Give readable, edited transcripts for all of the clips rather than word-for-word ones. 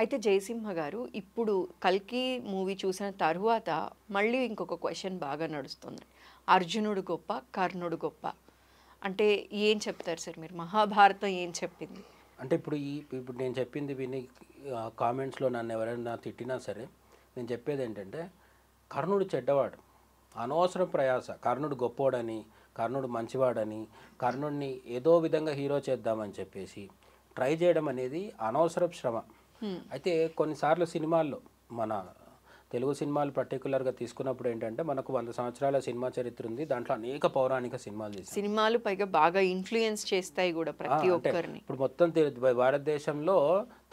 అయితే జయసింహ గారు ఇప్పుడు 'కల్కి' మూవీ చూసిన తరువాత మళ్ళీ ఇంకొక క్వెషన్ బాగా నడుస్తుంది. 'అర్జునుడు గొప్ప, కర్ణుడు గొప్ప' అంటే ఏం చెప్తారు సార్ మీరు? మహాభారతం ఏం చెప్పింది? అంటే ఇప్పుడు నేను చెప్పింది విని కామెంట్స్‌లో నన్ను ఎవరైనా తిట్టినా సరే, నేను చెప్పేదేంటంటే కర్ణుడు చెడ్డవాడు. అనవసరం ప్రయాస. కర్ణుడు గొప్పోడని, కర్ణుడు మంచివాడని, కర్ణుడిని ఏదో విధంగా హీరో చేద్దామని చెప్పేసి ట్రై చేయడం అనేది అనవసరపు శ్రమ. అయితే కొన్నిసార్లు సినిమాల్లో మన తెలుగు సినిమాలు పర్టిక్యులర్‌గా తీసుకున్నప్పుడు ఏంటంటే మనకు 100 సంవత్సరాల సినిమా చరిత్ర ఉంది. దాంట్లో అనేక పౌరాణిక సినిమాలు తీశారు. సినిమాలు పైగా బాగా ఇన్‌ఫ్లూయెన్స్ చేస్తాయి గూడా ప్రతి అంటే ఒక్కరిని. ఇప్పుడు మొత్తం భారతదేశంలో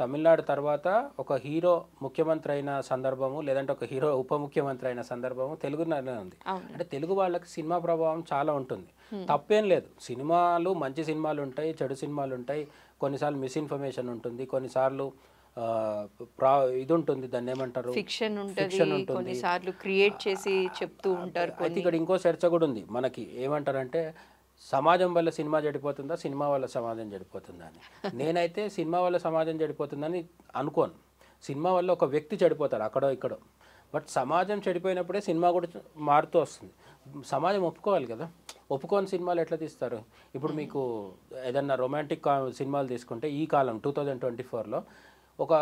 తమిళనాడు తర్వాత ఒక హీరో ముఖ్యమంత్రి అయిన సందర్భము, లేదంటే ఒక హీరో ఉప ముఖ్యమంత్రి అయిన సందర్భము తెలుగులోనే ఉంది. అవును. అంటే తెలుగు వాళ్ళకి సినిమా ప్రభావం చాలా ఉంటుంది. తప్పేం లేదు. సినిమాలు మంచి సినిమాలు ఉంటాయి, చెడు సినిమాలు ఉంటాయి. కొన్నిసార్లు మిస్ఇన్ఫర్మేషన్ ఉంటుంది, కొన్నిసార్లు ఇది ఉంటుంది, దాన్ని ఏమంటారు, ఫిక్షన్ ఉంటది. ఫిక్షన్ ఉంటుంది. కొన్నిసార్లు క్రియేట్ చేసి చెప్తూ ఉంటారు అయితే కొన్ని. ఇక్కడ ఇంకో చర్చ కూడా ఉంది మనకి. ఏమంటారంటే సమాజం వల్ల సినిమా చెడిపోతుందా, సినిమా వల్ల సమాజం చెడిపోతుందా అని. నేనైతే సినిమా వల్ల సమాజం చెడిపోతుందని అనుకోను. సినిమా వల్ల ఒక వ్యక్తి చెడిపోతాడు అక్కడో ఇక్కడో. బట్ సమాజం చెడిపోయినప్పుడే సినిమా కూడా మారుతూ వస్తుంది. సమాజం ఒప్పుకోవాలి కదా. ఒప్పుకోని సినిమాలు ఎట్లా తీస్తారు? ఇప్పుడు మీకు ఏదన్నా రొమాంటిక్ సినిమాలు తీసుకుంటే ఈ కాలం 2024లో ఒక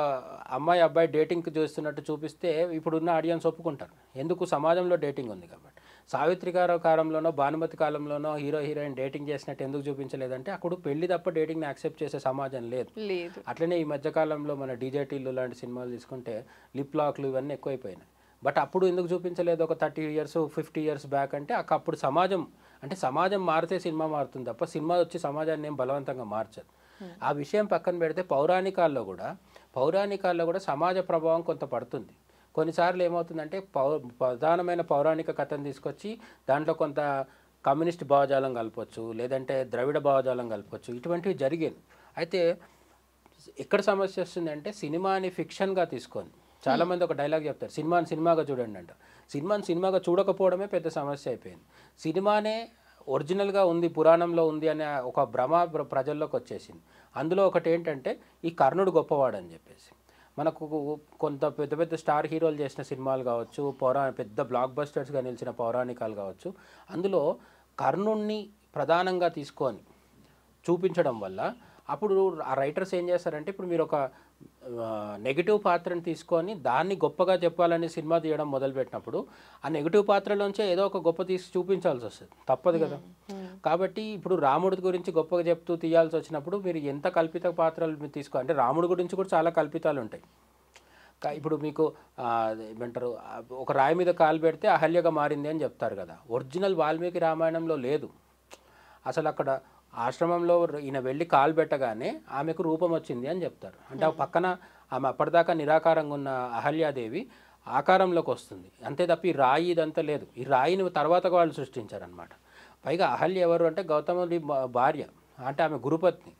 అమ్మాయి అబ్బాయి డేటింగ్కి చూస్తున్నట్టు చూపిస్తే ఇప్పుడున్న ఆడియన్స్ ఒప్పుకుంటారు. ఎందుకు? సమాజంలో డేటింగ్ ఉంది కాబట్టి. సావిత్రి గారు కాలంలోనో భానుమతి కాలంలోనో హీరో హీరోయిన్ డేటింగ్ చేసినట్టు ఎందుకు చూపించలేదంటే అప్పుడు పెళ్లి తప్ప డేటింగ్ని యాక్సెప్ట్ చేసే సమాజం లేదు. లేదు. అట్లనే ఈ మధ్యకాలంలో మన డీజేటీలు లాంటి సినిమాలు తీసుకుంటే లిప్ లాక్లు ఇవన్నీ ఎక్కువైపోయినాయి. బట్ అప్పుడు ఎందుకు చూపించలేదు ఒక 30 ఇయర్స్ 50 ఇయర్స్ బ్యాక్ అంటే అప్పుడు సమాజం, అంటే సమాజం మారితే సినిమా మారుతుంది తప్ప సినిమా వచ్చి సమాజాన్ని ఏం బలవంతంగా మార్చదు. ఆ విషయం పక్కన పెడితే పౌరాణికాల్లో కూడా సమాజ ప్రభావం కొంత పడుతుంది. కొన్నిసార్లు ఏమవుతుందంటే ప్రధానమైన పౌరాణిక కథను తీసుకొచ్చి దాంట్లో కొంత కమ్యూనిస్ట్ భావజాలం కలపొచ్చు, లేదంటే ద్రవిడ భావజాలం కలపొచ్చు. ఇటువంటివి జరిగేది. అయితే ఎక్కడ సమస్య వస్తుందంటే సినిమాని ఫిక్షన్గా తీసుకొని చాలామంది ఒక డైలాగ్ చెప్తారు, సినిమాని సినిమాగా చూడండి అంటారు. సినిమాని సినిమాగా చూడకపోవడమే పెద్ద సమస్య అయిపోయింది. సినిమానే ఒరిజినల్గా ఉంది, పురాణంలో ఉంది అనే ఒక భ్రమ ప్రజల్లోకి వచ్చేసింది. అందులో ఒకటి ఏంటంటే ఈ కర్ణుడు గొప్పవాడు అని చెప్పేసి. మనకు కొంత పెద్ద పెద్ద స్టార్ హీరోలు చేసిన సినిమాలు కావచ్చు, పెద్ద బ్లాక్ బస్టర్స్గా నిలిచిన పౌరాణికాలు కావచ్చు, అందులో కర్ణుణ్ణి ప్రధానంగా తీసుకొని చూపించడం వల్ల అప్పుడు ఆ రైటర్స్ ఏం చేస్తారంటే ఇప్పుడు మీరు ఒక నెగిటివ్ పాత్రను తీసుకొని దాన్ని గొప్పగా చెప్పాలని సినిమా తీయడం మొదలుపెట్టినప్పుడు ఆ నెగిటివ్ పాత్రలోంచే ఏదో ఒక గొప్ప తీసి చూపించాల్సి వస్తుంది. తప్పదు కదా. కాబట్టి ఇప్పుడు రాముడి గురించి గొప్పగా చెప్తూ తీయాల్సి వచ్చినప్పుడు మీరు ఎంత కల్పిత పాత్రలు తీసుకో, అంటే రాముడి గురించి కూడా చాలా కల్పితాలు ఉంటాయి. ఇప్పుడు మీకు ఏమంటారు, ఒక రాయి మీద కాలు పెడితే అహల్యగా మారింది అని చెప్తారు కదా. ఒరిజినల్ వాల్మీకి రామాయణంలో లేదు. అసలు అక్కడ ఆశ్రమంలో ఈయన వెళ్ళి కాలు పెట్టగానే ఆమెకు రూపం వచ్చింది అని చెప్తారు. అంటే ఆ పక్కన ఆమె అప్పటిదాకా నిరాకారంగా ఉన్న అహల్యాదేవి ఆకారంలోకి వస్తుంది. అంతే తప్ప ఈ రాయి ఇదంతా లేదు. ఈ రాయిని తర్వాత వాళ్ళు సృష్టించారనమాట. పైగా అహల్య ఎవరు అంటే గౌతముడి భార్య, అంటే ఆమె గురుపత్ని.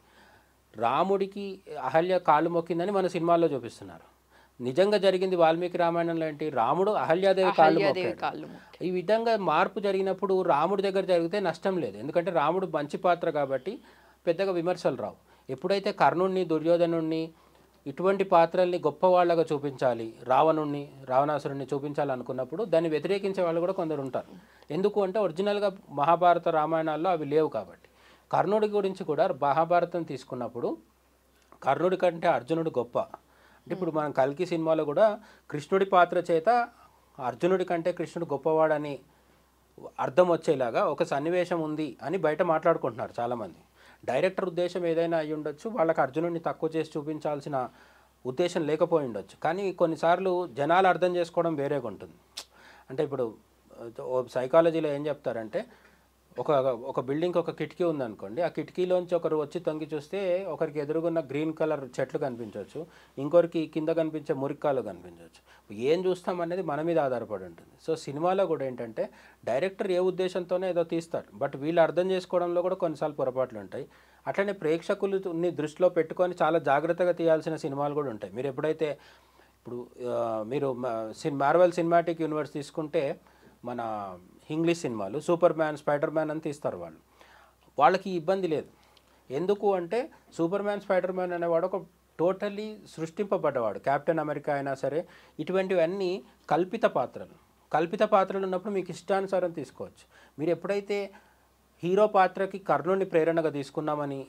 రాముడికి అహల్య కాళ్ళు మొక్కిందని మన సినిమాల్లో చూపిస్తున్నారు. నిజంగా జరిగింది వాల్మీకి రామాయణంలో ఏంటి? రాముడు అహల్యాదేవి కాళ్ళు మొక్కాడు. ఈ విధంగా మార్పు జరిగినప్పుడు రాముడి దగ్గర జరిగితే నష్టం లేదు. ఎందుకంటే రాముడు మంచి పాత్ర కాబట్టి పెద్దగా విమర్శలు రావు. ఎప్పుడైతే కర్ణుణ్ణి, దుర్యోధనుణ్ణి ఇటువంటి పాత్రల్ని గొప్పవాళ్ళగా చూపించాలి, రావణాసురుణ్ణి చూపించాలనుకున్నప్పుడు దాన్ని వ్యతిరేకించే వాళ్ళు కూడా కొందరు ఉంటారు. ఎందుకు అంటే ఒరిజినల్గా మహాభారత రామాయణాల్లో అవి లేవు కాబట్టి. కర్ణుడి గురించి కూడా మహాభారతం తీసుకున్నప్పుడు కర్ణుడి కంటే అర్జునుడు గొప్ప. అంటే ఇప్పుడు మనం కల్కి సినిమాలో కూడా కృష్ణుడి పాత్ర చేత అర్జునుడి కంటే కృష్ణుడు గొప్పవాడని అర్థం వచ్చేలాగా ఒక సన్నివేశం ఉంది అని బయట మాట్లాడుకుంటున్నారు చాలామంది. డైరెక్టర్ ఉద్దేశం ఏదైనా అయి ఉండొచ్చు, వాళ్ళకి అర్జునుడిని తక్కువ చేసి చూపించాల్సిన ఉద్దేశం లేకపోయి ఉండొచ్చు. కానీ కొన్నిసార్లు జనాలు అర్థం చేసుకోవడం వేరేగా ఉంటుంది. అంటే ఇప్పుడు సైకాలజీలో ఏం చెప్తారంటే ఒక బిల్డింగ్కి ఒక కిటికీ ఉందనుకోండి, ఆ కిటికీలోంచి ఒకరు వచ్చి తొంగి చూస్తే ఒకరికి ఎదురుగున్న గ్రీన్ కలర్ చెట్లు కనిపించవచ్చు, ఇంకొకరికి కింద కనిపించే మురిక్కాలు కనిపించవచ్చు. ఏం చూస్తాం అనేది మన మీద ఆధారపడి ఉంటుంది. సో సినిమాలో కూడా ఏంటంటే డైరెక్టర్ ఏ ఉద్దేశంతోనే ఏదో తీస్తారు, బట్ వీళ్ళు అర్థం చేసుకోవడంలో కూడా కొన్నిసార్లు పొరపాట్లు ఉంటాయి. అట్లనే ప్రేక్షకులని దృష్టిలో పెట్టుకొని చాలా జాగ్రత్తగా తీయాల్సిన సినిమాలు కూడా ఉంటాయి. మీరు ఎప్పుడైతే ఇప్పుడు మీరు మార్వెల్ సినిమాటిక్ యూనివర్స్ తీసుకుంటే మన ఇంగ్లీష్ సినిమాలు సూపర్ మ్యాన్, స్పైడర్ మ్యాన్ అని తీస్తారు. వాళ్ళకి ఇబ్బంది లేదు. ఎందుకు అంటే సూపర్ మ్యాన్, స్పైడర్ మ్యాన్ అనేవాడు ఒక టోటల్లీ సృష్టింపబడ్డవాడు. కెప్టెన్ అమెరికా అయినా సరే ఇటువంటివన్నీ కల్పిత పాత్రలు. కల్పిత పాత్రలు ఉన్నప్పుడు మీకు ఇష్టానుసారం తీసుకోవచ్చు. మీరు ఎప్పుడైతే హీరో పాత్రకి కర్ణుడిని ప్రేరణగా తీసుకున్నామని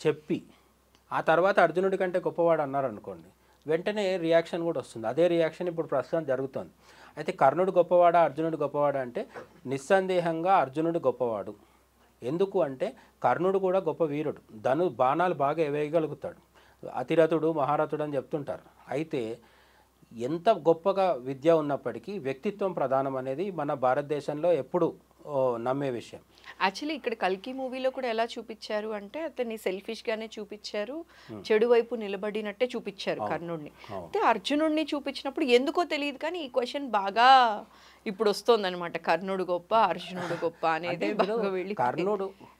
చెప్పి ఆ తర్వాత అర్జునుడి కంటే గొప్పవాడు అన్నారనుకోండి, వెంటనే రియాక్షన్ కూడా వస్తుంది. అదే రియాక్షన్ ఇప్పుడు ప్రస్తుతం జరుగుతుంది. అయితే కర్ణుడు గొప్పవాడా అర్జునుడు గొప్పవాడా అంటే నిస్సందేహంగా అర్జునుడు గొప్పవాడు. ఎందుకు అంటే కర్ణుడు కూడా గొప్ప వీరుడు, బాణాలు బాగా వేయగలుగుతాడు, అతిరథుడు మహారథుడు అని చెప్తుంటారు. అయితే ఎంత గొప్పగా విద్య ఉన్నప్పటికీ వ్యక్తిత్వం ప్రధానం అనేది మన భారతదేశంలో ఎప్పుడు నమ్మే విషయం. యాక్చువల్లీ ఇక్కడ కల్కి మూవీలో కూడా ఎలా చూపించారు అంటే అతన్ని సెల్ఫిష్గానే చూపించారు, చెడు వైపు నిలబడినట్టే చూపించారు కర్ణుడిని. అయితే అర్జునుడిని చూపించినప్పుడు ఎందుకో తెలియదు కానీ ఈ క్వశ్చన్ బాగా ఇప్పుడు వస్తుంది అనమాట, కర్ణుడు గొప్ప అర్జునుడు గొప్ప అనేది.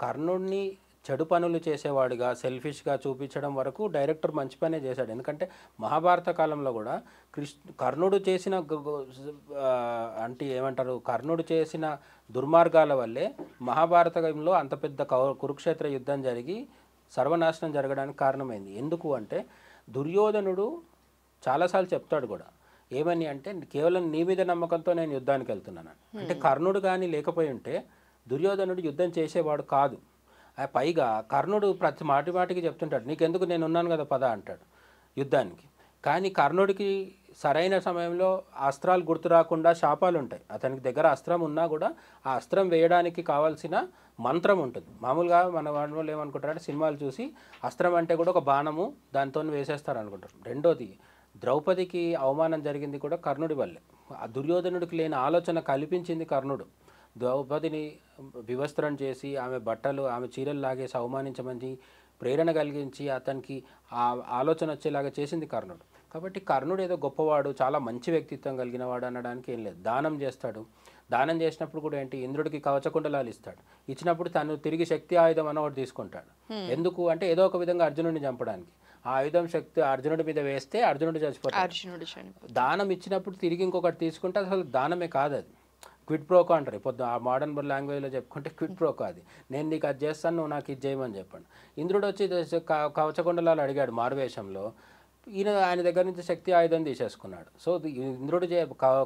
కర్ణుడిని చెడు పనులు చేసేవాడిగా సెల్ఫిష్గా చూపించడం వరకు డైరెక్టర్ మంచి పనే చేశాడు. ఎందుకంటే మహాభారత కాలంలో కూడా కర్ణుడు చేసిన అంటే ఏమంటారు, కర్ణుడు చేసిన దుర్మార్గాల వల్లే మహాభారతంలో అంత పెద్ద కురుక్షేత్ర యుద్ధం జరిగి సర్వనాశనం జరగడానికి కారణమైంది. ఎందుకు అంటే దుర్యోధనుడు చాలాసార్లు చెప్తాడు కూడా, ఏమని అంటే కేవలం నీ మీద నమ్మకంతో నేను యుద్ధానికి వెళ్తున్నాను అంటే. కర్ణుడు కానీ లేకపోయి ఉంటే దుర్యోధనుడు యుద్ధం చేసేవాడు కాదు. పైగా కర్ణుడు ప్రతి మాటికి చెప్తుంటాడు, నీకెందుకు నేను ఉన్నాను కదా పద అంటాడు యుద్ధానికి. కానీ కర్ణుడికి సరైన సమయంలో అస్త్రాలు గుర్తు రాకుండా శాపాలు ఉంటాయి. అతనికి దగ్గర అస్త్రం ఉన్నా కూడా ఆ అస్త్రం వేయడానికి కావాల్సిన మంత్రం ఉంటుంది. మామూలుగా మన వాళ్ళు ఏమనుకుంటారంటే సినిమాలు చూసి అస్త్రం అంటే కూడా ఒక బాణము దాంతో వేసేస్తారు అనుకుంటారు. రెండోది, ద్రౌపదికి అవమానం జరిగింది కూడా కర్ణుడి వల్లే. ఆ దుర్యోధనుడికి లేని ఆలోచన కల్పించింది కర్ణుడు. ద్రౌపదిని వివస్త్రం చేసి ఆమె బట్టలు ఆమె చీరలు లాగేసి అవమానించమని ప్రేరణ కలిగించి అతనికి ఆ ఆలోచన వచ్చేలాగా చేసింది కర్ణుడు. కాబట్టి కర్ణుడు ఏదో గొప్పవాడు, చాలా మంచి వ్యక్తిత్వం కలిగిన వాడు అనడానికి ఏం లేదు. దానం చేస్తాడు. దానం చేసినప్పుడు కూడా ఏంటి, ఇంద్రుడికి కవచకుండలాలు ఇస్తాడు. ఇచ్చినప్పుడు తను తిరిగి శక్తి ఆయుధం అని ఒకటి తీసుకుంటాడు. ఎందుకు అంటే ఏదో ఒక విధంగా అర్జునుడిని చంపడానికి. ఆ ఆయుధం శక్తి అర్జునుడి మీద వేస్తే అర్జునుడు చచ్చిపోతాడు. దానం ఇచ్చినప్పుడు తిరిగి ఇంకొకటి తీసుకుంటే అసలు దానమే కాదు, అది క్విడ్ ప్రోకో అంటారు. పొద్దు ఆ మోడర్న్ లాంగ్వేజ్లో చెప్పుకుంటే క్విడ్ ప్రోకో. అది నేను నీకు అది చేస్తాను, నువ్వు నాకు ఇది చేయమని చెప్పండి. ఇంద్రుడు వచ్చి కవచకుండలాలు అడిగాడు మారువేషంలో, ఆయన దగ్గర నుంచి శక్తి ఆయుధం తీసేసుకున్నాడు. సో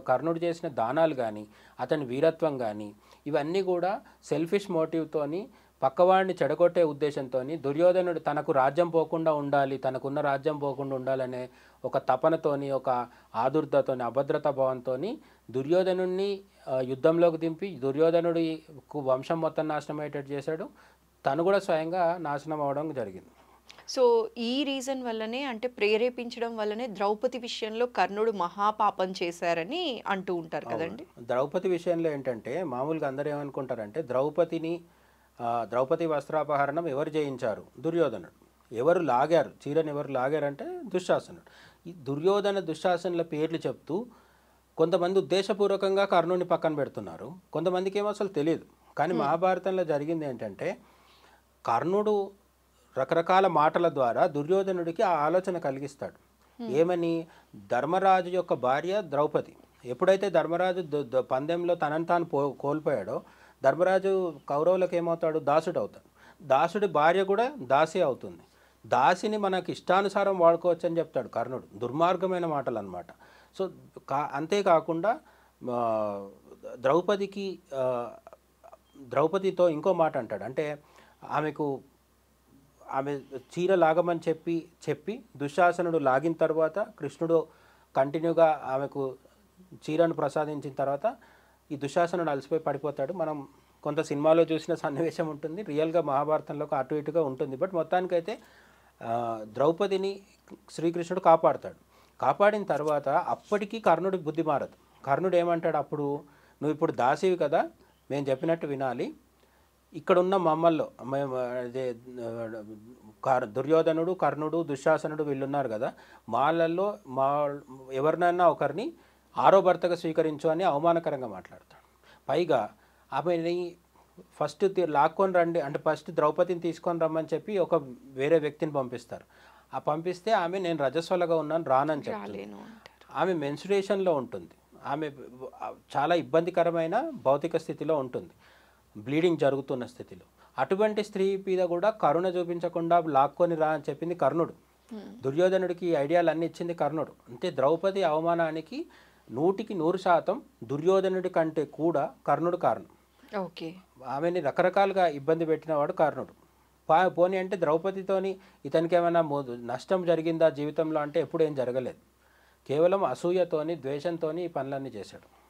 కర్ణుడు చేసిన దానాలు కానీ అతని వీరత్వం కానీ ఇవన్నీ కూడా సెల్ఫిష్ మోటివ్తోని పక్కవాడిని చెడగొట్టే ఉద్దేశంతో దుర్యోధనుడు తనకు రాజ్యం పోకుండా ఉండాలి, తనకున్న రాజ్యం పోకుండా ఉండాలనే ఒక తపనతోని, ఒక ఆదుర్దతోని, అభద్రతా భావంతో దుర్యోధనుడిని యుద్ధంలోకి దింపి దుర్యోధనుడి వంశం మొత్తం నాశనం అయ్యేటట్టు చేశాడు. తను కూడా స్వయంగా నాశనం అవడం జరిగింది. సో ఈ రీజన్ వల్లనే, అంటే ప్రేరేపించడం వల్లనే ద్రౌపది విషయంలో కర్ణుడు మహాపాపం చేశారని అంటూ ఉంటారు కదండి. ద్రౌపది విషయంలో ఏంటంటే మామూలుగా అందరూ ఏమనుకుంటారంటే ద్రౌపది వస్త్రాపహరణం ఎవరు చేయించారు? దుర్యోధనుడు. ఎవరు లాగారు చీరని, ఎవరు లాగారంటే దుశ్శాసనుడు. ఈ దుశ్శాసనుల పేర్లు చెప్తూ కొంతమంది ఉద్దేశపూర్వకంగా కర్ణుడిని పక్కన పెడుతున్నారు, కొంతమందికి ఏమో అసలు తెలియదు. కానీ మహాభారతంలో జరిగింది ఏంటంటే కర్ణుడు రకరకాల మాటల ద్వారా దుర్యోధనుడికి ఆ ఆలోచన కలిగిస్తాడు. ఏమని, ధర్మరాజు యొక్క భార్య ద్రౌపది. ఎప్పుడైతే ధర్మరాజు పందెంలో తనని తాను కోల్పోయాడో ధర్మరాజు కౌరవులకు ఏమవుతాడు? దాసుడు అవుతాడు. దాసుడి భార్య కూడా దాసి అవుతుంది. దాసిని మనకి ఇష్టానుసారం వాడుకోవచ్చు అని చెప్తాడు కర్ణుడు. దుర్మార్గమైన మాటలు అన్నమాట. సో అంతేకాకుండా ద్రౌపదితో ఇంకో మాట అంటాడు. అంటే ఆమె చీర లాగమని చెప్పి దుశ్శాసనుడు లాగిన తర్వాత కృష్ణుడు కంటిన్యూగా ఆమెకు చీరను ప్రసాదించిన తర్వాత ఈ దుశ్శాసనుడు అలసిపోయి పడిపోతాడు. మనం కొంత సినిమాలో చూసిన సన్నివేశం ఉంటుంది, రియల్గా మహాభారతంలో అటు ఇటుగా ఉంటుంది. బట్ మొత్తానికైతే ద్రౌపదిని శ్రీకృష్ణుడు కాపాడుతాడు. కాపాడిన తర్వాత అప్పటికీ కర్ణుడి బుద్ధి మారదు. కర్ణుడు ఏమంటాడు అప్పుడు, నువ్వు ఇప్పుడు దాసివి కదా, మేము చెప్పినట్టు వినాలి. ఇక్కడున్న మమ్మల్లో అదే దుర్యోధనుడు, కర్ణుడు, దుశ్శాసనుడు వీళ్ళున్నారు కదా, వాళ్ళల్లో ఎవరినైనా ఒకరిని ఆరో భర్తగా స్వీకరించు అని అవమానకరంగా మాట్లాడతాడు. పైగా ఆమెని ఫస్ట్ లాక్కొని రండి అంటే ఫస్ట్ ద్రౌపదిని తీసుకొని రమ్మని చెప్పి ఒక వేరే వ్యక్తిని పంపిస్తారు. ఆ పంపిస్తే ఆమె నేను రజస్వలగా ఉన్నాను రానని చెప్తుంది. ఆమె మెన్సురేషన్లో ఉంటుంది, ఆమె చాలా ఇబ్బందికరమైన భౌతిక స్థితిలో ఉంటుంది, బ్లీడింగ్ జరుగుతున్న స్థితిలో. అటువంటి స్త్రీ మీద కూడా కరుణ చూపించకుండా లాక్కొని రా అని చెప్పింది కర్ణుడు. దుర్యోధనుడికి ఈ ఐడియాలు అన్నీ ఇచ్చింది కర్ణుడు. అంటే ద్రౌపది అవమానానికి 100% దుర్యోధనుడి కంటే కూడా కర్ణుడు కారణం. ఓకే. ఆమెని రకరకాలుగా ఇబ్బంది పెట్టినవాడు కర్ణుడు. పోనీ అంటే ద్రౌపదితోని ఇతనికి ఏమైనా నష్టం జరిగిందా జీవితంలో అంటే ఎప్పుడు ఏం జరగలేదు. కేవలం అసూయతోని ద్వేషంతోని ఈ పనులన్నీ చేశాడు.